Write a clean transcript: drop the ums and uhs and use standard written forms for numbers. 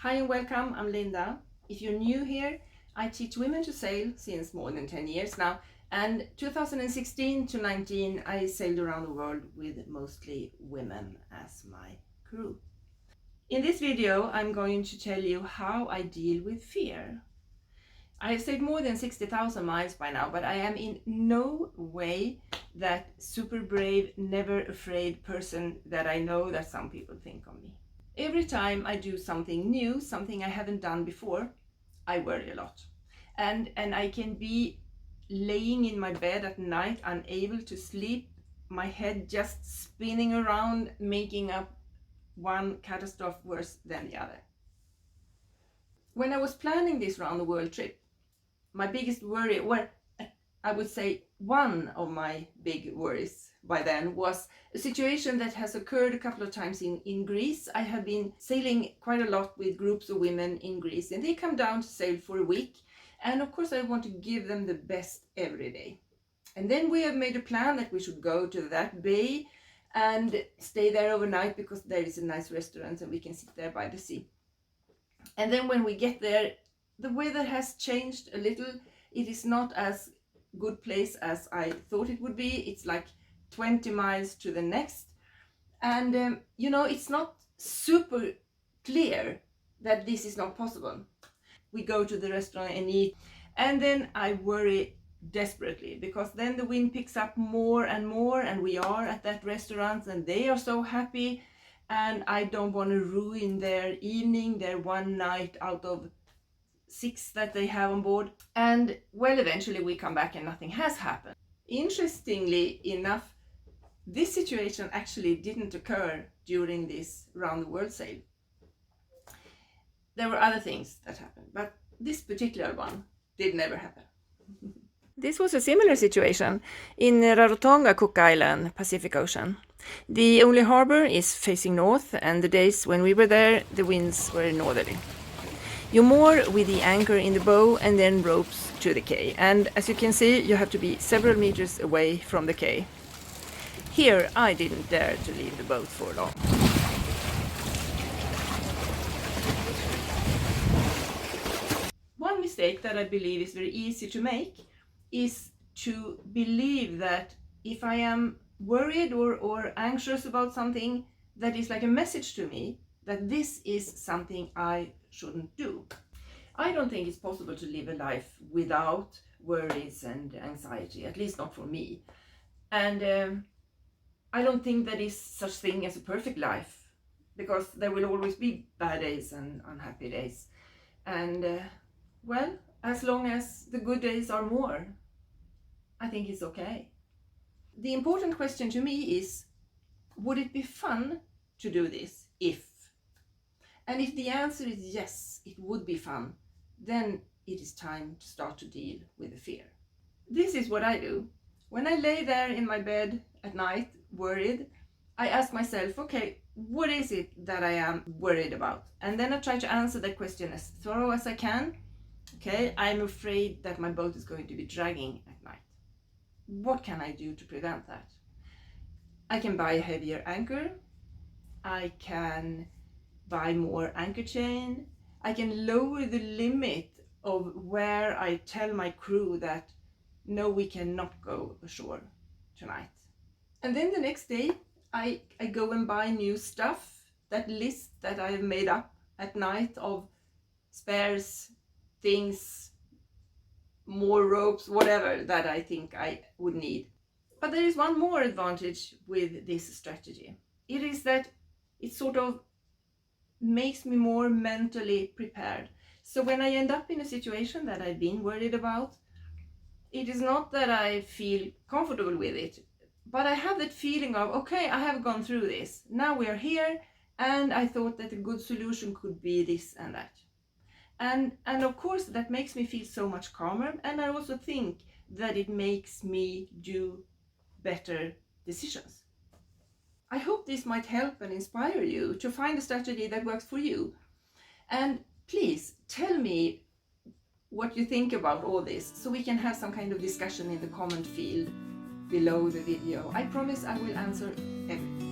Hi and welcome, I'm Linda. If you're new here, I teach women to sail since more than 10 years now, and 2016 to 19 I sailed around the world with mostly women as my crew. In this video I'm going to tell you how I deal with fear. I have sailed more than 60,000 miles by now, but I am in no way that super brave, never afraid person that I know that some people think of me. Every time I do something new, something I haven't done before, I worry a lot. And I can be laying in my bed at night, unable to sleep, my head just spinning around, making up one catastrophe worse than the other. When I was planning this round the world trip, my biggest worry, well, I would say one of my big worries by then was a situation that has occurred a couple of times in Greece. I have been sailing quite a lot with groups of women in Greece, and they come down to sail for a week. And of course, I want to give them the best every day. And then we have made a plan that we should go to that bay and stay there overnight because there is a nice restaurant and we can sit there by the sea. And then when we get there, the weather has changed a little. It is not as good place as I thought it would be. It's like 20 miles to the next. And it's not super clear that this is not possible. We go to the restaurant and eat, and then I worry desperately because then the wind picks up more and more, and we are at that restaurant and they are so happy, and I don't want to ruin their evening, their one night out of 6 that they have on board. And well, eventually we come back and nothing has happened. Interestingly enough, this situation actually didn't occur during this round the world sail. There were other things that happened, but this particular one did never happen. This was a similar situation in Rarotonga, Cook Island, Pacific Ocean. The only harbor is facing north, and the days when we were there, the winds were northerly. You moor with the anchor in the bow and then ropes to the quay. And as you can see, you have to be several meters away from the quay. Here, I didn't dare to leave the boat for long. One mistake that I believe is very easy to make is to believe that if I am worried or anxious about something, that is like a message to me that this is something I shouldn't do. I don't think it's possible to live a life without worries and anxiety, at least not for me. And I don't think there is such thing as a perfect life, because there will always be bad days and unhappy days. And well, as long as the good days are more, I think it's okay. The important question to me is, would it be fun to do this if? And if the answer is yes, it would be fun, then it is time to start to deal with the fear. This is what I do. When I lay there in my bed at night, worried, I ask myself, okay, what is it that I am worried about? And then I try to answer that question as thorough as I can. Okay, I'm afraid that my boat is going to be dragging at night. What can I do to prevent that? I can buy a heavier anchor. I can buy more anchor chain. I can lower the limit of where I tell my crew that no, we cannot go ashore tonight. And then the next day I go and buy new stuff, that list that I have made up at night of spares, things, more ropes, whatever that I think I would need. But there is one more advantage with this strategy. It is that it sort of makes me more mentally prepared. So when I end up in a situation that I've been worried about, it is not that I feel comfortable with it, but I have that feeling of, okay, I have gone through this. Now we are here, and I thought that a good solution could be this and that. And of course, that makes me feel so much calmer, and I also think that it makes me do better decisions. I hope this might help and inspire you to find a strategy that works for you. And please tell me what you think about all this, so we can have some kind of discussion in the comment field below the video. I promise I will answer everything.